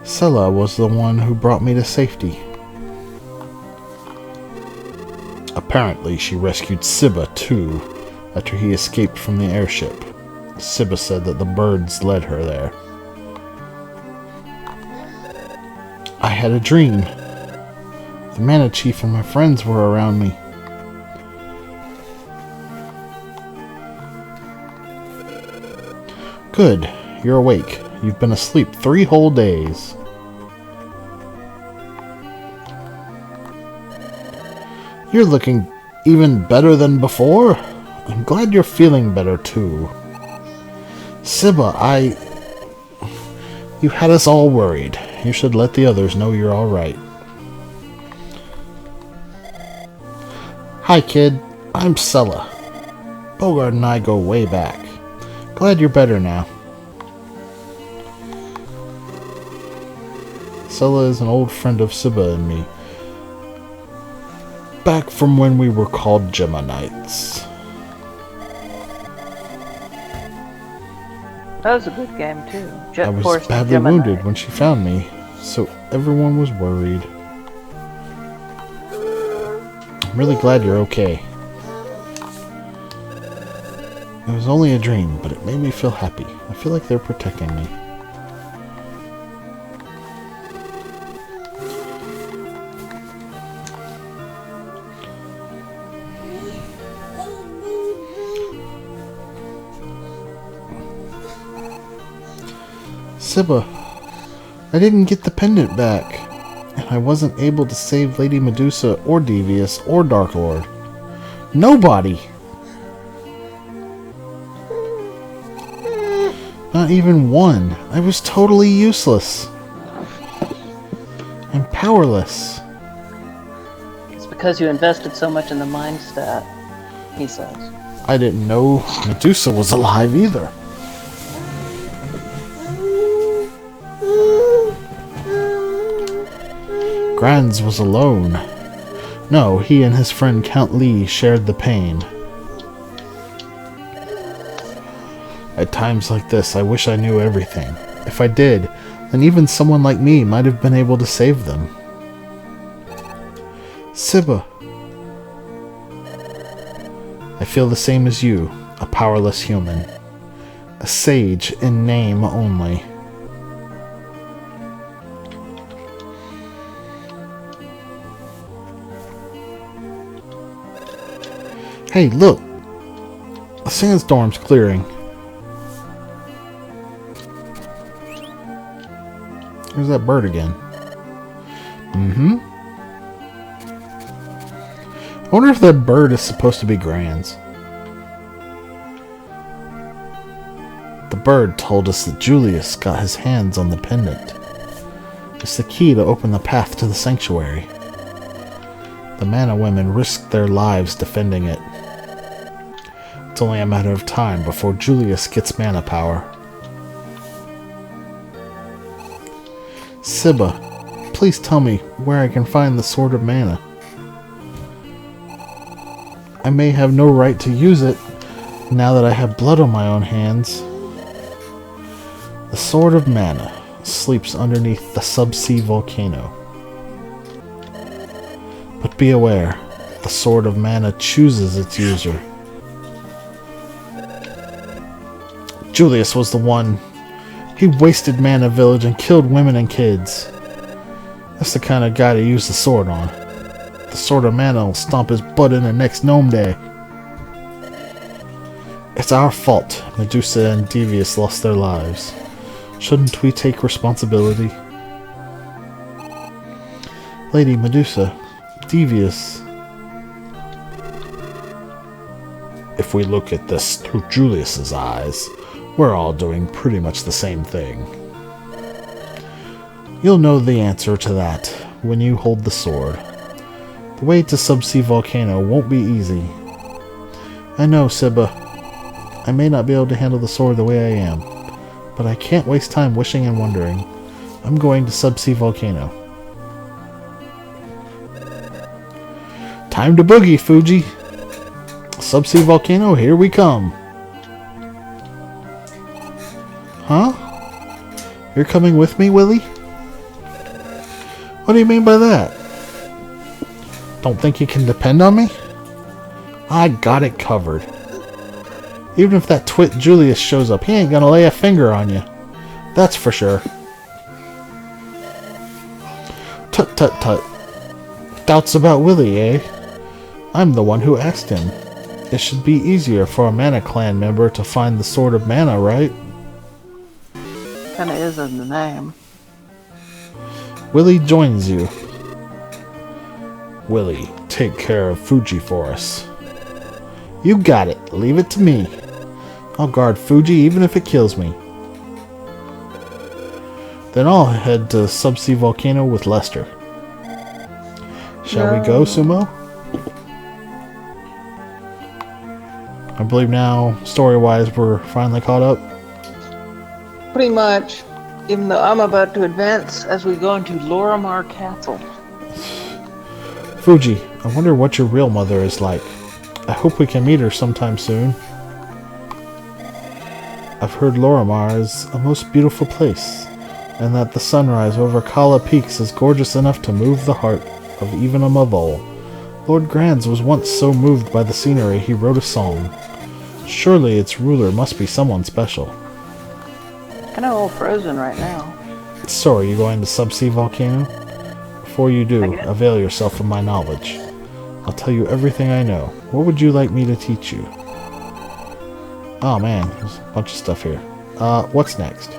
Scylla was the one who brought me to safety. Apparently, she rescued Sibba, too, after he escaped from the airship. Sibba said that the birds led her there. I had a dream. The Mana Chief and my friends were around me. Good. You're awake. You've been asleep 3 whole days. You're looking even better than before. I'm glad you're feeling better, too. Sibba, You had us all worried. You should let the others know you're alright. Hi, kid. I'm Scylla. Bogart and I go way back. Glad you're better now. Scylla is an old friend of Sibba and me. Back from when we were called Geminites. That was a good game, too. I was badly wounded when she found me, so everyone was worried. I'm really glad you're okay. It was only a dream, but it made me feel happy. I feel like they're protecting me. Sibba, I didn't get the pendant back, and I wasn't able to save Lady Medusa or Devious or Dark Lord. Nobody! Not even one. I was totally useless. I'm powerless. It's because you invested so much in the mind stat, he says. I didn't know Medusa was alive either. Granz was alone. No, he and his friend Count Lee shared the pain. At times like this, I wish I knew everything. If I did, then even someone like me might have been able to save them. Sibba. I feel the same as you, a powerless human. A sage in name only. Hey, look! The sandstorm's clearing. There's that bird again. I wonder if that bird is supposed to be Granz. The bird told us that Julius got his hands on the pendant. It's the key to open the path to the sanctuary. The Mana women risked their lives defending it. It's only a matter of time before Julius gets mana power. Sibba, please tell me where I can find the Sword of Mana. I may have no right to use it now that I have blood on my own hands. The Sword of Mana sleeps underneath the subsea volcano. But be aware, the Sword of Mana chooses its user. Julius was the one. He wasted Mana Village and killed women and kids. That's the kind of guy to use the sword on. The Sword of Mana will stomp his butt in the next Gnome Day. It's our fault Medusa and Devious lost their lives. Shouldn't we take responsibility? Lady Medusa, Devious. If we look at this through Julius's eyes, we're all doing pretty much the same thing. You'll know the answer to that when you hold the sword. The way to Subsea Volcano won't be easy. I know, Sibba. I may not be able to handle the sword the way I am, but I can't waste time wishing and wondering. I'm going to Subsea Volcano. Time to boogie, Fuji. Subsea Volcano, here we come. Huh? You're coming with me, Willie? What do you mean by that? Don't think you can depend on me? I got it covered. Even if that twit Julius shows up, he ain't gonna lay a finger on you. That's for sure. Tut tut tut. Doubts about Willie, eh? I'm the one who asked him. It should be easier for a Mana Clan member to find the Sword of Mana, right? Kinda is in the name. Willie joins you. Willie, take care of Fuji for us. You got it. Leave it to me. I'll guard Fuji even if it kills me. Then I'll head to Subsea Volcano with Lester. Shall we go, Sumo? I believe now, story-wise, we're finally caught up. Pretty much. Even though I'm about to advance as we go into Lorimar Castle. Fuji, I wonder what your real mother is like. I hope we can meet her sometime soon. I've heard Lorimar is a most beautiful place, and that the sunrise over Kala Peaks is gorgeous enough to move the heart of even a Mavol. Lord Grands was once so moved by the scenery he wrote a song. Surely its ruler must be someone special. Kinda all frozen right now. So, are you going to Subsea Volcano? Before you do, avail yourself of my knowledge. I'll tell you everything I know. What would you like me to teach you? Oh man, there's a bunch of stuff here. What's next?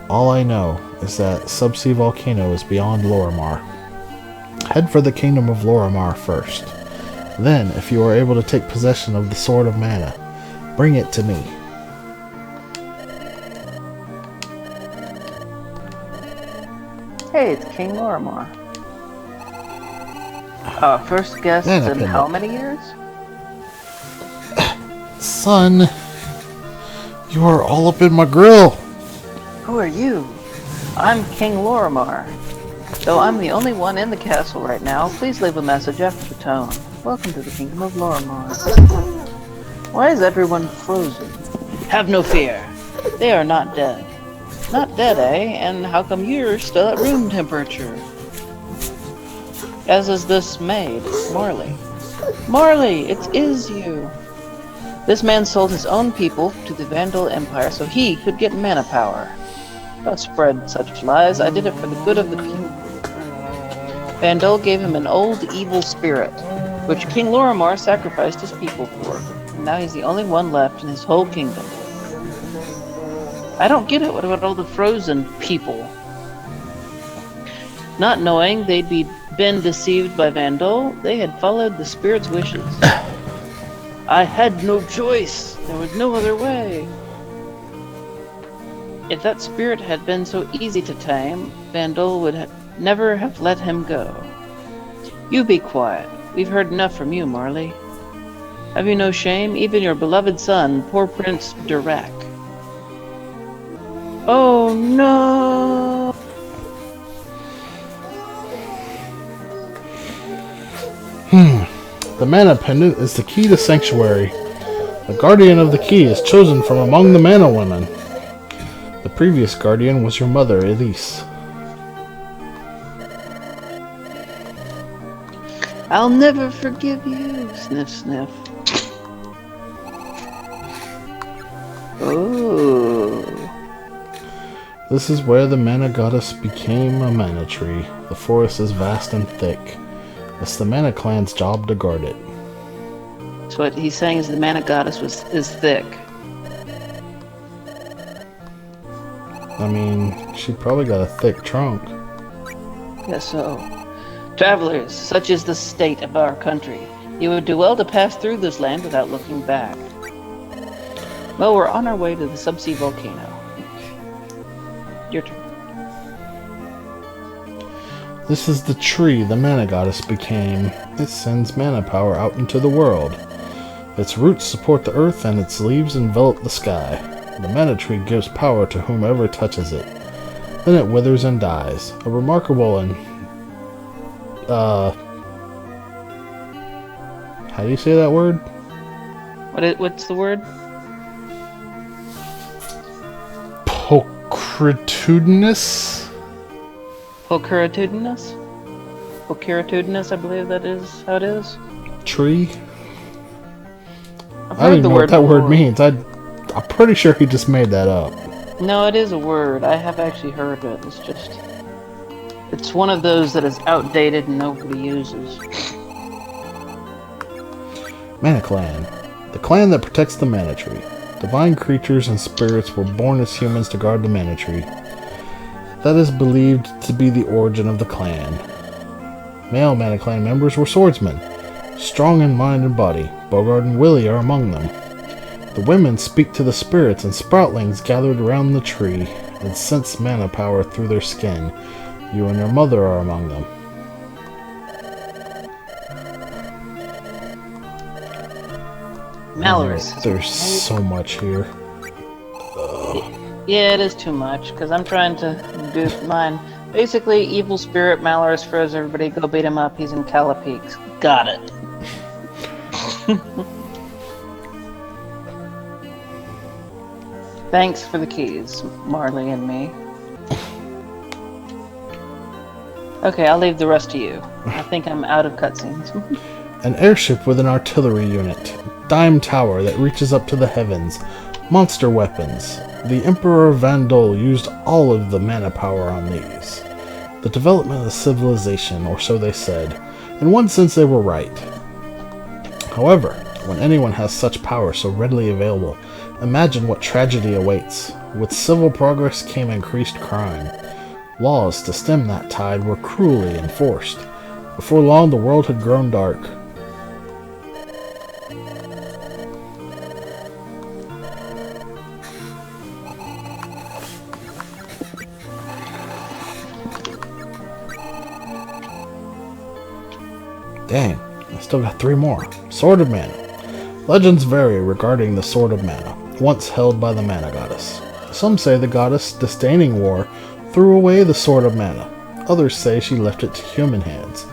All I know is that Subsea Volcano is beyond Lorimar. Head for the Kingdom of Lorimar first. Then, if you are able to take possession of the Sword of Mana, bring it to me. Hey, it's King Lorimar. First guest in how many years? Son, you are all up in my grill. Who are you? I'm King Lorimar. Though I'm the only one in the castle right now, please leave a message after the tone. Welcome to the Kingdom of Lorimar. Why is everyone frozen? Have no fear. They are not dead. Not dead, eh? And how come you're still at room temperature? As is this maid, Marley. Marley, it is you. This man sold his own people to the Vandal Empire so he could get mana power. Don't spread such lies. I did it for the good of the people. Vandal gave him an old evil spirit, which King Lorimar sacrificed his people for. And now he's the only one left in his whole kingdom. I don't get it. What about all the frozen people? Not knowing they'd been deceived by Vandal, they had followed the spirit's wishes. I had no choice. There was no other way. If that spirit had been so easy to tame, Vandal would never have let him go. You be quiet. We've heard enough from you, Marley. Have you no shame? Even your beloved son, poor Prince Dirac. Oh no! The Mana Pendant is the key to Sanctuary. The Guardian of the Key is chosen from among the Mana Women. The previous Guardian was your mother, Elise. I'll never forgive you, sniff sniff. Oh. This is where the Mana Goddess became a Mana Tree. The forest is vast and thick. It's the Mana Clan's job to guard it. So what he's saying is the Mana Goddess is thick. I mean, she probably got a thick trunk. Yes, so. Travelers, such is the state of our country. You would do well to pass through this land without looking back. Well, we're on our way to the Subsea Volcano. Your turn. This is the tree the Mana Goddess became. It sends mana power out into the world. Its roots support the earth and its leaves envelop the sky. The Mana Tree gives power to whomever touches it. Then it withers and dies. A remarkable and... how do you say that word? What's the word? Pulchritudinous? Pulchritudinous? Pulchritudinous, I believe that is how it is. Tree? I've I don't heard even the know word what that word before. means. I'm pretty sure he just made that up. No, it is a word. I have actually heard it. It's one of those that is outdated and nobody uses. Mana Clan. The clan that protects the Mana Tree. Divine creatures and spirits were born as humans to guard the Mana Tree. That is believed to be the origin of the clan. Male Mana Clan members were swordsmen, strong in mind and body. Bogard and Willie are among them. The women speak to the spirits and sproutlings gathered around the tree and sense mana power through their skin. You and your mother are among them. Malorus. There's so much here. Yeah, it is too much, because I'm trying to do mine. Basically, evil spirit Malorus froze everybody. Go beat him up. He's in Calapeaks. Got it. Thanks for the keys, Marley and me. Okay, I'll leave the rest to you. I think I'm out of cutscenes. An airship with an artillery unit. Dime tower that reaches up to the heavens. Monster weapons. The Emperor Vandal used all of the mana power on these. The development of the civilization, or so they said. In one sense they were right. However, when anyone has such power so readily available, imagine what tragedy awaits. With civil progress came increased crime. Laws to stem that tide were cruelly enforced. Before long, the world had grown dark. Dang, I still got 3 more. Sword of Mana. Legends vary regarding the Sword of Mana, once held by the Mana Goddess. Some say the goddess, disdaining war, threw away the Sword of Mana. Others say she left it to human hands.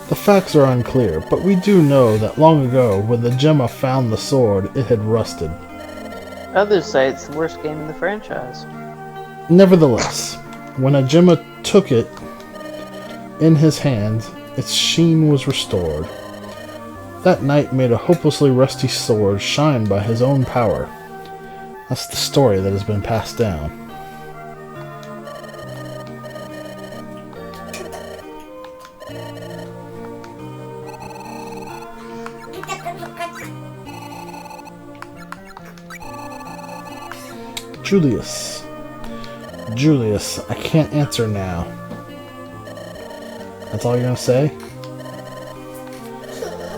The facts are unclear, but we do know that long ago, when the Gemma found the sword, it had rusted. Others say it's the worst game in the franchise. Nevertheless, when a Gemma took it in his hand, its sheen was restored. That knight made a hopelessly rusty sword shine by his own power. That's the story that has been passed down. Julius, I can't answer now. That's all you're gonna say?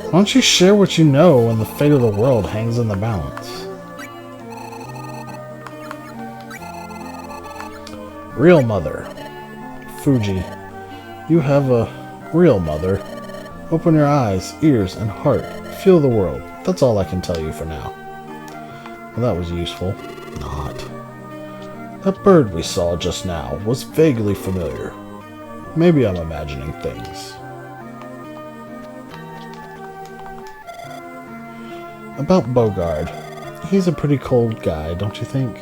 Why don't you share what you know when the fate of the world hangs in the balance? Real mother. Fuji, you have a real mother. Open your eyes, ears, and heart. Feel the world. That's all I can tell you for now. Well, that was useful. Not. That bird we saw just now was vaguely familiar. Maybe I'm imagining things. About Bogard. He's a pretty cold guy, don't you think?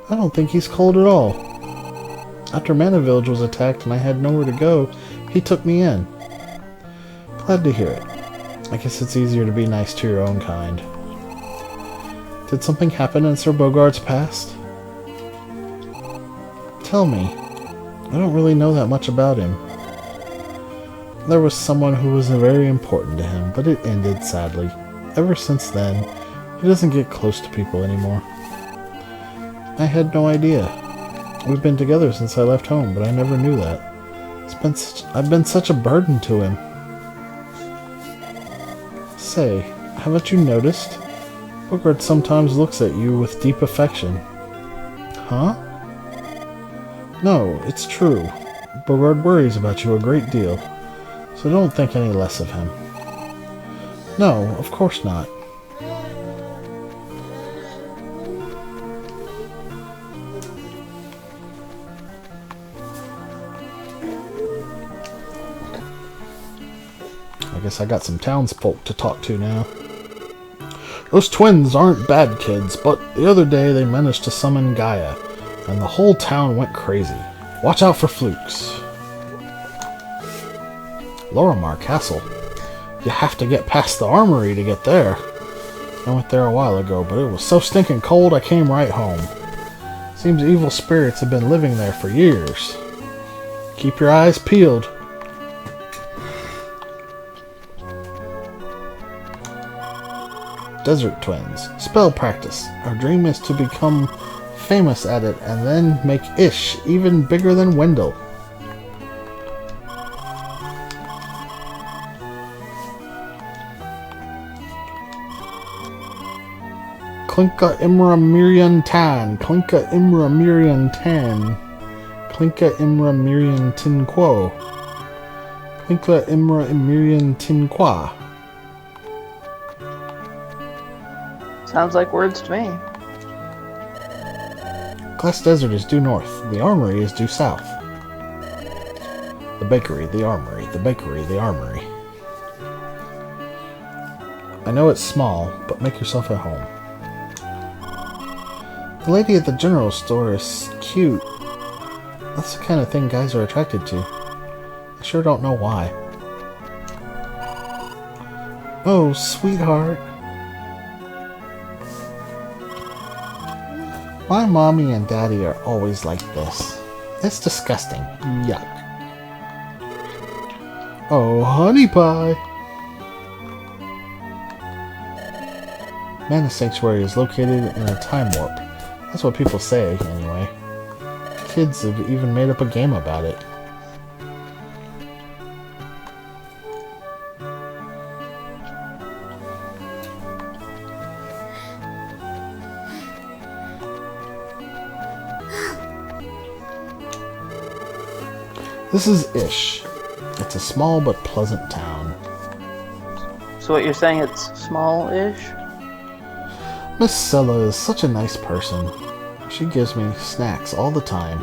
I don't think he's cold at all. After Mana Village was attacked and I had nowhere to go, he took me in. Glad to hear it. I guess it's easier to be nice to your own kind. Did something happen in Sir Bogard's past? Tell me. I don't really know that much about him. There was someone who was very important to him, but it ended sadly. Ever since then, he doesn't get close to people anymore. I had no idea. We've been together since I left home, but I never knew that. I've been such a burden to him. Say, haven't you noticed? Bogard sometimes looks at you with deep affection. Huh? No, it's true. Bogard worries about you a great deal, so don't think any less of him. No, of course not. I guess I got some townsfolk to talk to now. Those twins aren't bad kids, but the other day they managed to summon Gaia, and the whole town went crazy. Watch out for flukes. Lorimar Castle. You have to get past the armory to get there. I went there a while ago, but it was so stinking cold I came right home. Seems evil spirits have been living there for years. Keep your eyes peeled. Desert Twins. Spell practice. Our dream is to become famous at it and then make Ish even bigger than Wendell. Klinka Imra Mirian Tan. Klinka Imra Mirian Tan. Klinka Imra Mirian Tin Quo. Klinka Imra Mirian Tin Qua. Sounds like words to me. Glass Desert is due north. The armory is due south. The bakery, the armory, the bakery, the armory. I know it's small, but make yourself at home. The lady at the general store is cute. That's the kind of thing guys are attracted to. I sure don't know why. Oh, sweetheart. My mommy and daddy are always like this. It's disgusting. Yuck. Oh, honey pie. Mana Sanctuary is located in a time warp. That's what people say, anyway. Kids have even made up a game about it. This is Ish. It's a small but pleasant town. So what you're saying, it's small-ish? Miss Sella is such a nice person. She gives me snacks all the time.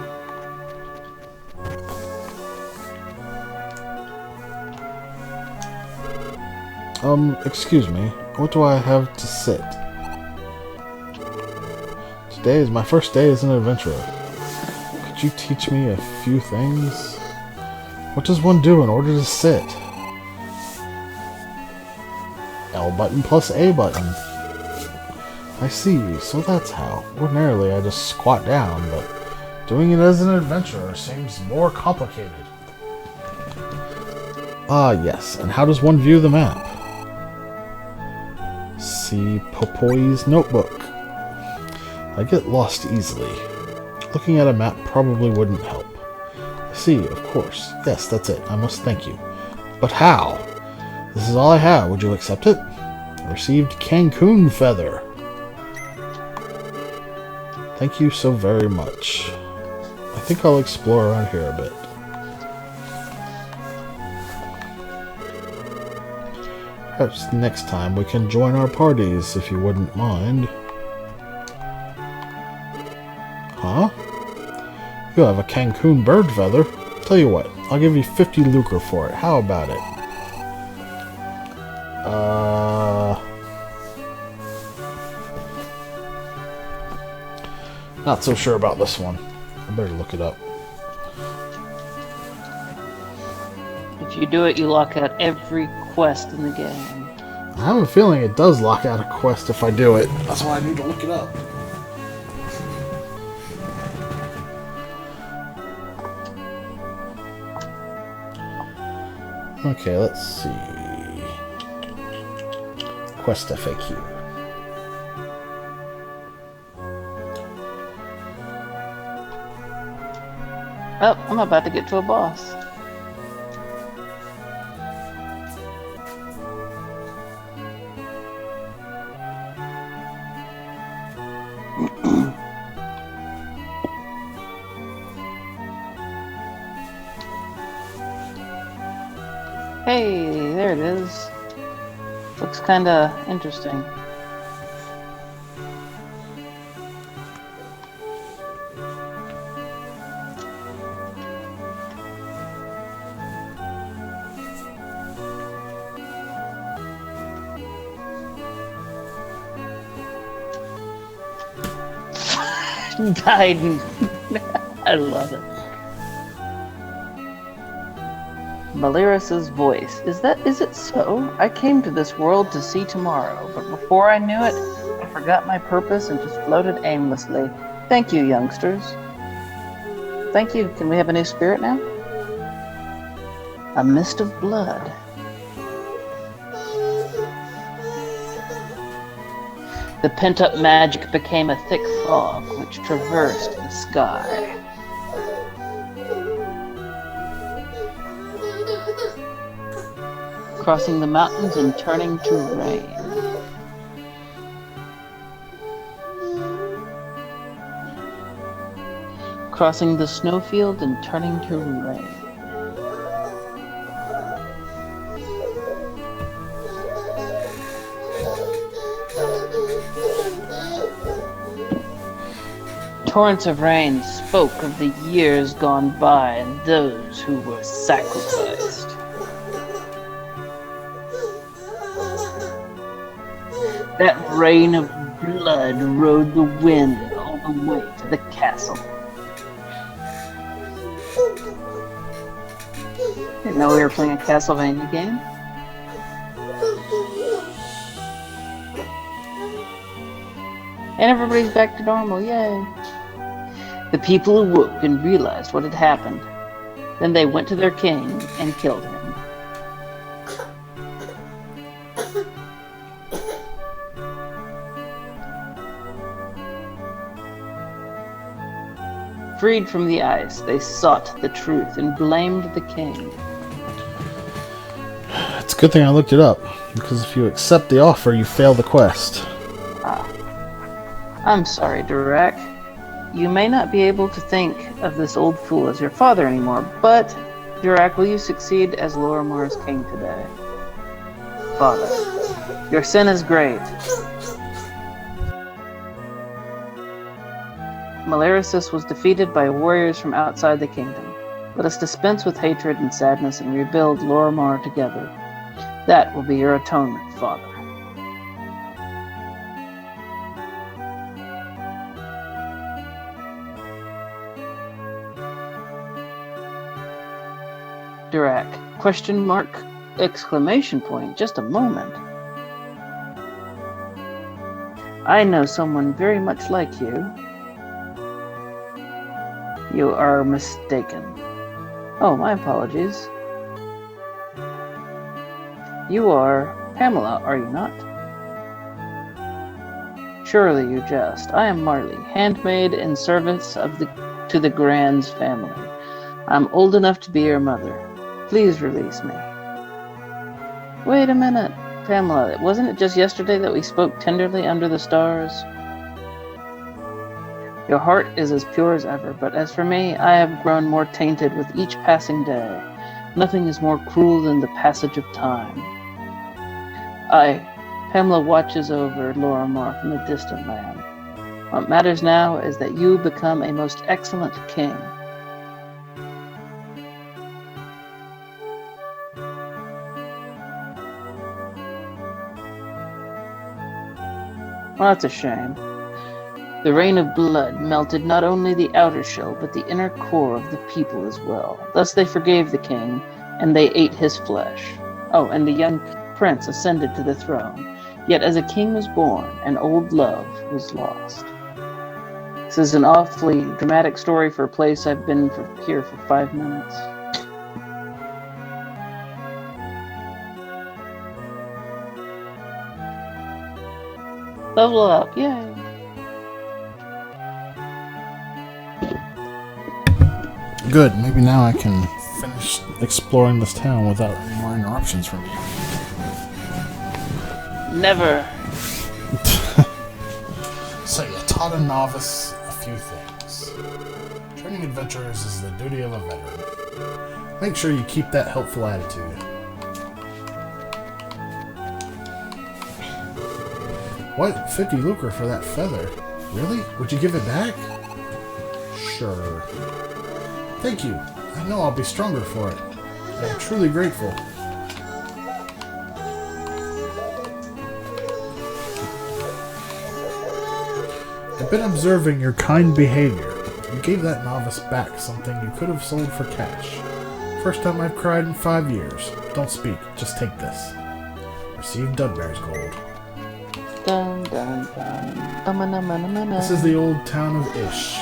Excuse me. What do I have to sit? Today is my first day as an adventurer. Could you teach me a few things? What does one do in order to sit? L button plus A button. I see, so that's how. Ordinarily I just squat down, but doing it as an adventurer seems more complicated. Ah, yes, and how does one view the map? See Popoy's notebook. I get lost easily. Looking at a map probably wouldn't help. See, of course. Yes, that's it. I must thank you. But how? This is all I have. Would you accept it? I received Cancun feather. Thank you so very much. I think I'll explore around here a bit. Perhaps next time we can join our parties, if you wouldn't mind. Huh? You have a Cancun bird feather. Tell you what, I'll give you 50 lucre for it. How about it? Not so sure about this one. I better look it up. If you do it, you lock out every quest in the game. I have a feeling it does lock out a quest if I do it. That's why I need to look it up. Okay, let's see. Quest FAQ. Oh, I'm about to get to a boss. Hey, there it is. Looks kinda interesting. Biden. I love it. Malyrus's voice. Is it so? I came to this world to see tomorrow, but before I knew it, I forgot my purpose and just floated aimlessly. Thank you, youngsters. Thank you. Can we have a new spirit now? A mist of blood. The pent-up magic became a thick fog which traversed the sky. Crossing the mountains and turning to rain. Crossing the snowfield and turning to rain. Torrents of rain spoke of the years gone by and those who were sacrificed. That rain of blood rode the wind all the way to the castle. Didn't know we were playing a Castlevania game. And everybody's back to normal, yay. The people awoke and realized what had happened. Then they went to their king and killed him. Freed from the ice, they sought the truth and blamed the king. It's a good thing I looked it up, because if you accept the offer, you fail the quest. I'm sorry, Dirac. You may not be able to think of this old fool as your father anymore, but, Dirac, will you succeed as Lorimar's king today? Father, your sin is great. Malyrus was defeated by warriors from outside the kingdom. Let us dispense with hatred and sadness and rebuild Lorimar together. That will be your atonement, Father. Dirac, question mark, exclamation point, just a moment. I know someone very much like you. You are mistaken. Oh, my apologies. You are Pamela, are you not? Surely you jest. I am Marley, handmaid in service to the Grand's family. I'm old enough to be your mother. Please release me. Wait a minute, Pamela. Wasn't it just yesterday that we spoke tenderly under the stars? Your heart is as pure as ever, but as for me, I have grown more tainted with each passing day. Nothing is more cruel than the passage of time. Pamela watches over Lorimar from a distant land. What matters now is that you become a most excellent king. Well, that's a shame. The rain of blood melted not only the outer shell, but the inner core of the people as well. Thus they forgave the king, and they ate his flesh. Oh, and the young prince ascended to the throne. Yet as a king was born, an old love was lost. This is an awfully dramatic story for a place I've been here for 5 minutes. Level up, yay! Good, maybe now I can finish exploring this town without any more interruptions from you. Never. So you taught a novice a few things. Training adventurers is the duty of a veteran. Make sure you keep that helpful attitude. What? 50 lucre for that feather? Really? Would you give it back? Sure. Thank you. I know I'll be stronger for it. I'm truly grateful. I've been observing your kind behavior. You gave that novice back something you could have sold for cash. First time I've cried in 5 years. Don't speak, just take this. Receive Dudbear's gold. Dun dun dun. This is the old town of Ish.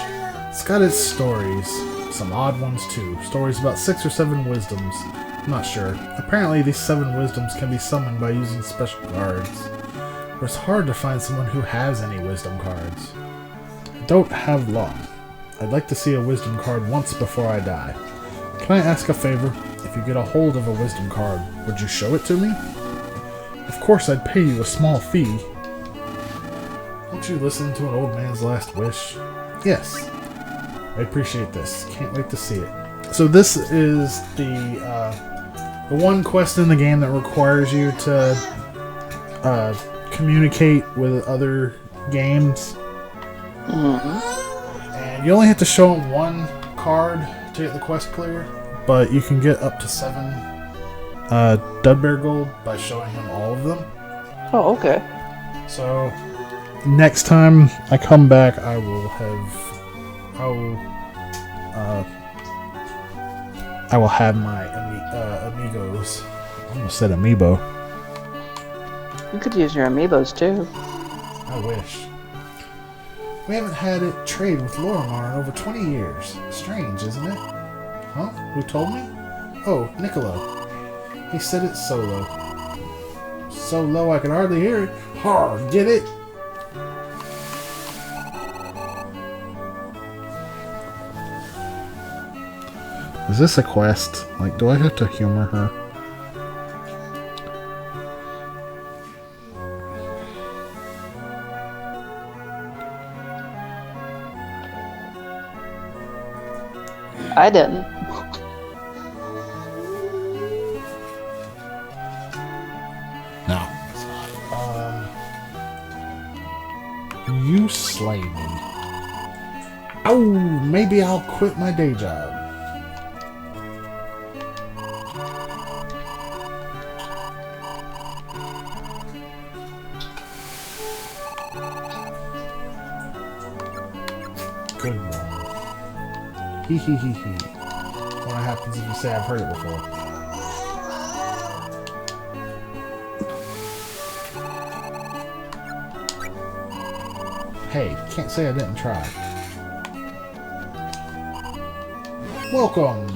It's got its stories, some odd ones too. Stories about 6 or 7 wisdoms. I'm not sure. Apparently these 7 wisdoms can be summoned by using special cards. But it's hard to find someone who has any wisdom cards. I don't have long. I'd like to see a wisdom card once before I die. Can I ask a favor? If you get a hold of a wisdom card, would you show it to me? Of course I'd pay you a small fee. Won't you listen to an old man's last wish? Yes. I appreciate this. Can't wait to see it. So this is the one quest in the game that requires you to communicate with other games. Mm-hmm. And you only have to show them one card to get the quest clear, but you can get up to 7 Dudbear gold by showing him all of them. Oh, okay. So next time I come back, I will have my amigos. I almost said amiibo. You could use your amiibos too. I wish. We haven't had it trade with Lorimar in over 20 years. Strange, isn't it? Huh? Who told me? Oh, Niccolo. He said it so low. So low I could hardly hear it. Har, get it? Is this a quest? Like, do I have to humor her? I didn't. No. You slay me. Oh, maybe I'll quit my day job. Good one. Hee hee hee hee. What happens if you say I've heard it before? Hey, can't say I didn't try. Welcome!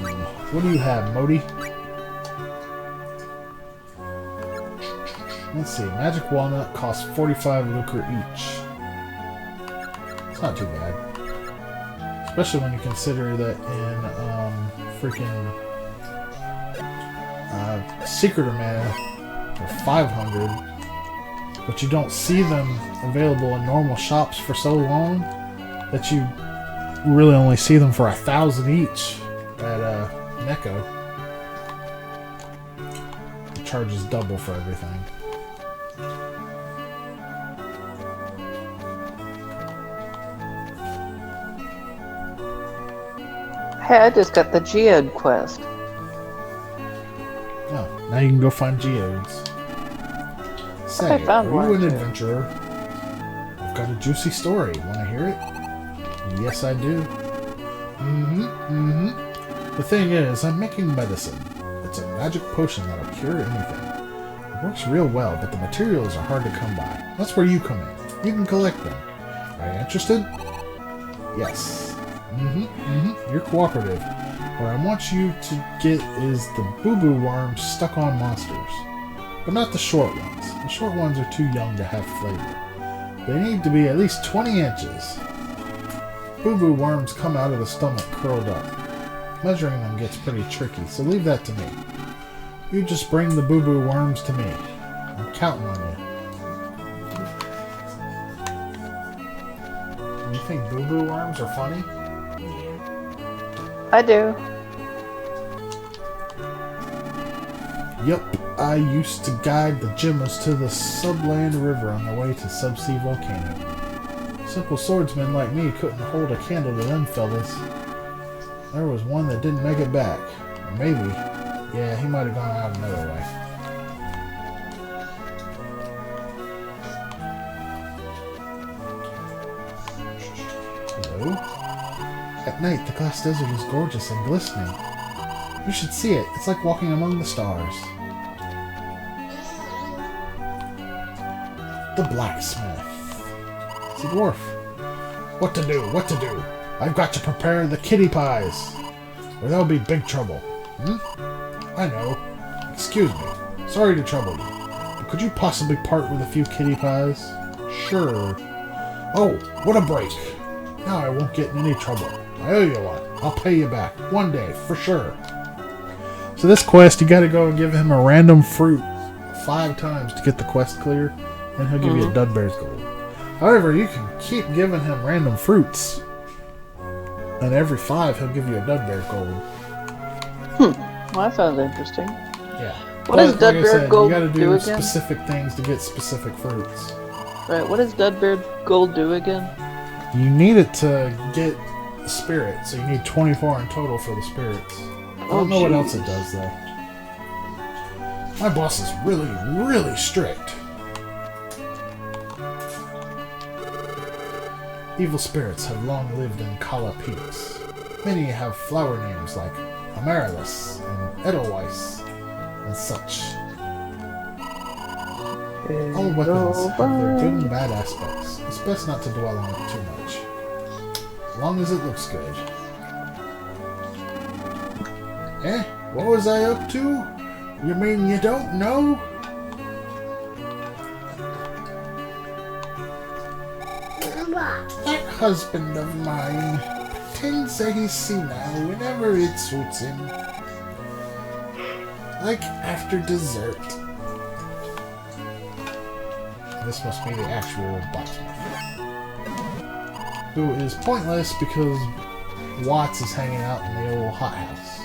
What do you have, Modi? Let's see, Magic Walnut costs 45 lucre each. It's not too bad. Especially when you consider that in freaking Secret of Mana, they're 500, but you don't see them available in normal shops for so long that you really only see them for 1,000 each at Neko. It charges double for everything. Hey, I just got the Geode quest. Oh, now you can go find geodes. Say, I found are one you an too. adventurer? I've got a juicy story. Want to hear it? Yes, I do. The thing is, I'm making medicine. It's a magic potion that'll cure anything. It works real well, but the materials are hard to come by. That's where you come in. You can collect them. Are you interested? Yes. You're cooperative. What I want you to get is the boo-boo worms stuck on monsters. But not the short ones. The short ones are too young to have flavor. They need to be at least 20 inches. Boo-boo worms come out of the stomach curled up. Measuring them gets pretty tricky, so leave that to me. You just bring the boo-boo worms to me. I'm counting on you. You think boo-boo worms are funny? I do. Yup, I used to guide the Gemmas to the Subland River on their way to Subsea Volcano. Simple swordsmen like me couldn't hold a candle to them fellas. There was one that didn't make it back. Or maybe, yeah, he might have gone out another way. Hello? At night, the glass desert is gorgeous and glistening. You should see it. It's like walking among the stars. The blacksmith. It's a dwarf. What to do? What to do? I've got to prepare the kitty pies, or there'll be big trouble. Hmm? I know. Excuse me. Sorry to trouble you. But could you possibly part with a few kitty pies? Sure. Oh, what a break. Now I won't get in any trouble. I owe you one. I'll pay you back. One day, for sure. So this quest, you gotta go and give him a random fruit 5 times to get the quest clear, and he'll give you a Dudbear's Gold. However, you can keep giving him random fruits, and every 5 he'll give you a Dudbear's Gold. Well, that sounds interesting. Yeah. What does Dudbear Gold you gotta do do again? specific things to get specific fruits. Right, what does Dudbear Gold do again? You need it to get spirit, so you need 24 in total for the spirits. I don't know what else it does, though. My boss is really, really strict. Evil spirits have long lived in Kala Peaks. Many have flower names like Amaryllis and Edelweiss and such. All weapons have their good and bad aspects. It's best not to dwell on it too much. As long as it looks good. Eh? What was I up to? You mean you don't know? That husband of mine pretends that he's senile whenever it suits him. Like after dessert. This must be the actual blacksmith. Who is pointless because Watts is hanging out in the old hothouse.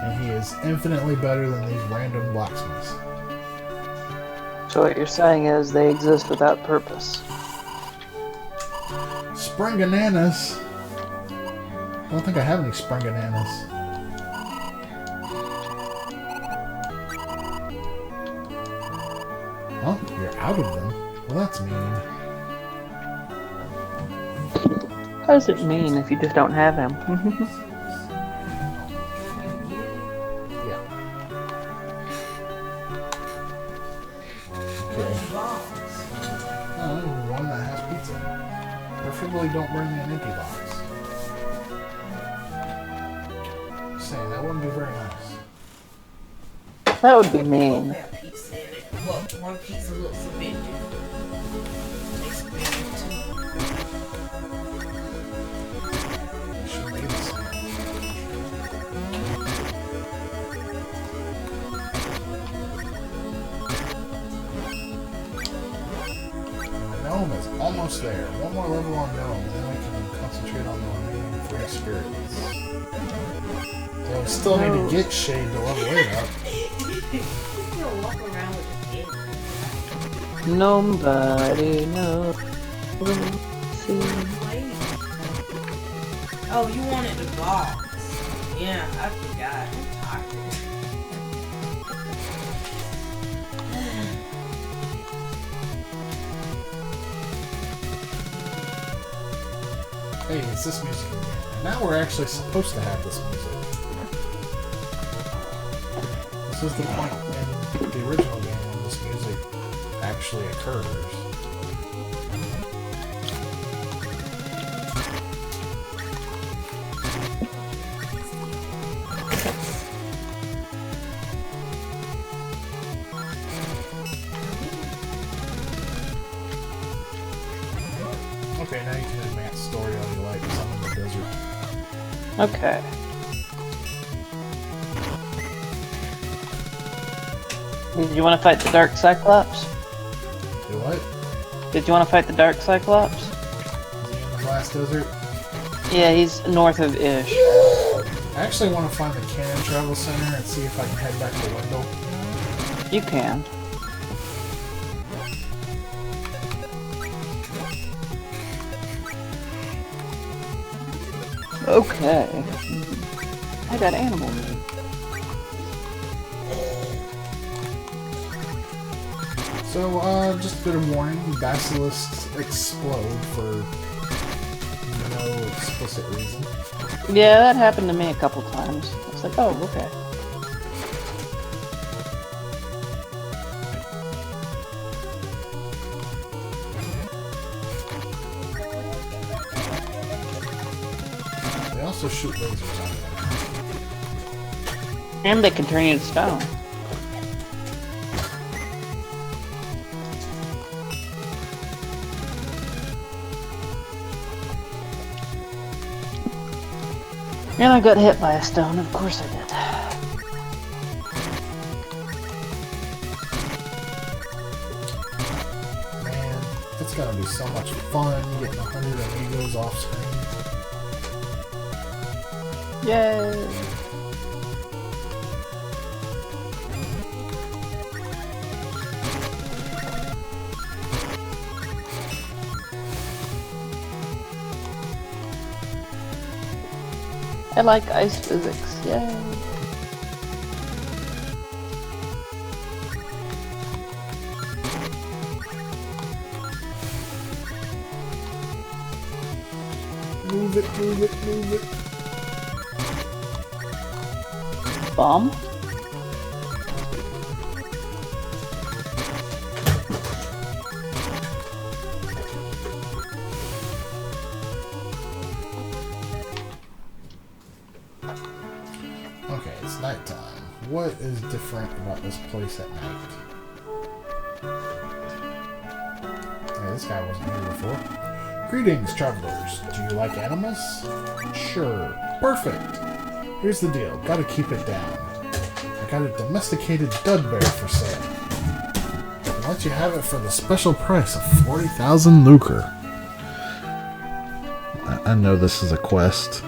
And he is infinitely better than these random blacksmiths. So what you're saying is they exist without purpose. Springananas. I don't think I have any springananas. Oh, you're out of them? Well, that's mean. How does it mean if you just don't have him? Yeah. Okay. Oh, one that has pizza. Preferably don't bring me an empty box. Just saying, that wouldn't be very nice. That would be mean. Well, one pizza looks a bit different. Should be the same. My gnome is almost there. One more level on gnome, and then I can concentrate on the remaining 3 spirits. So I still need to get Shade to level it up. Walk around with a kid. Nobody knows. Oh, you wanted the box. Yeah, I forgot. Hey, it's this music again. And now we're actually supposed to have this music. This is the point in the original game when this music actually occurs. Okay, now you can advance story all you like because I'm in the desert. Okay. Did you want to fight the Dark Cyclops? Do what? Did you want to fight the Dark Cyclops? Is he in the glass desert? Yeah, he's north of Ish. I actually want to find the Cannon Travel Center and see if I can head back to Wendell. You can. Okay. I got animal meat. So, just a bit of warning, basilisks explode for no explicit reason. Yeah, that happened to me a couple times. It's like, oh, okay. They also shoot lasers out of them. And they can turn you to stone. And I got hit by a stone, of course I did. Man, it's gonna be so much fun getting 100 amigos off screen. Yay! I like ice physics, yay! Move it, move it, move it. Bomb? Okay, it's nighttime. What is different about this place at night? Hey, this guy wasn't here before. Greetings, travelers. Do you like animals? Sure. Perfect. Here's the deal. Gotta keep it down. I got a domesticated dud bear for sale. I'll let you have it for the special price of 40,000 lucre. I know this is a quest.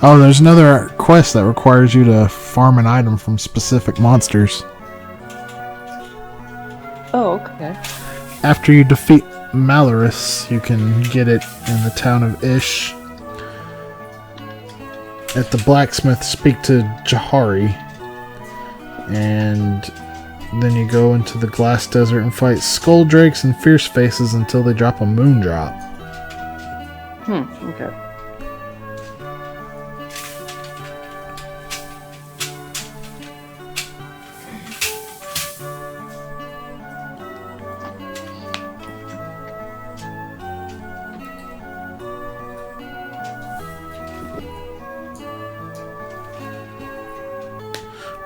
Oh, there's another quest that requires you to farm an item from specific monsters. Oh, okay. After you defeat Malorus, you can get it in the town of Ish. At the blacksmith, speak to Jahari. And then you go into the glass desert and fight skull drakes and fierce faces until they drop a moon drop. Okay.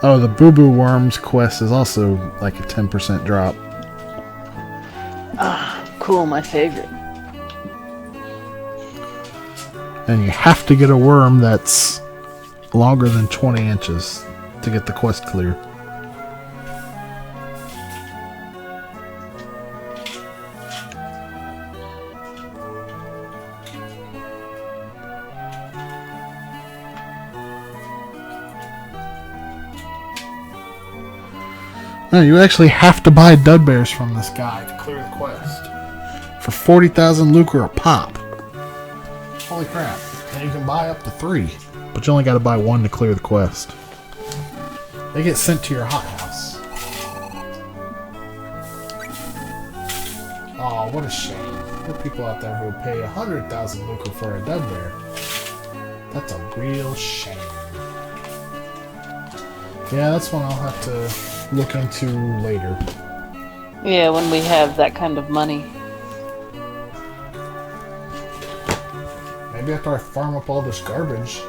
Oh, the Boo Boo Worms quest is also like a 10% drop. Ah, cool, my favorite. And you have to get a worm that's longer than 20 inches to get the quest clear. No, you actually have to buy dud bears from this guy to clear the quest. For 40,000 lucre a pop. Holy crap. And you can buy up to 3. But you only gotta buy 1 to clear the quest. They get sent to your hothouse. Aw, what a shame. There are people out there who would pay 100,000 lucre for a dud bear. That's a real shame. Yeah, that's one I'll have to look into later. Yeah, when we have that kind of money. Maybe after I farm up all this garbage.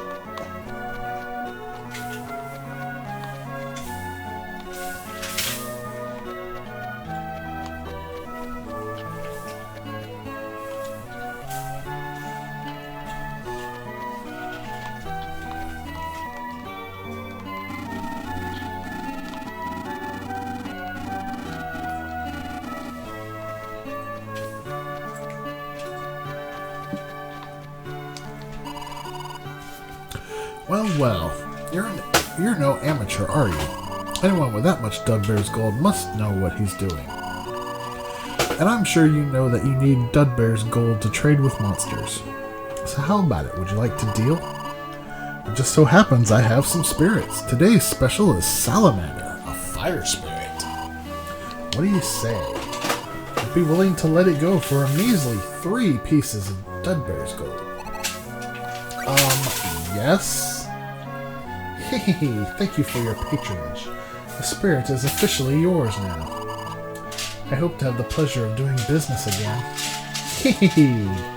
Well, you're no amateur, are you? Anyone with that much Dudbear's gold must know what he's doing. And I'm sure you know that you need Dudbear's gold to trade with monsters. So how about it? Would you like to deal? It just so happens I have some spirits. Today's special is Salamander, a fire spirit. What do you say? I'd be willing to let it go for a measly 3 pieces of Dudbear's gold. Yes? Hehehe, thank you for your patronage. The spirit is officially yours now. I hope to have the pleasure of doing business again. Hehehe.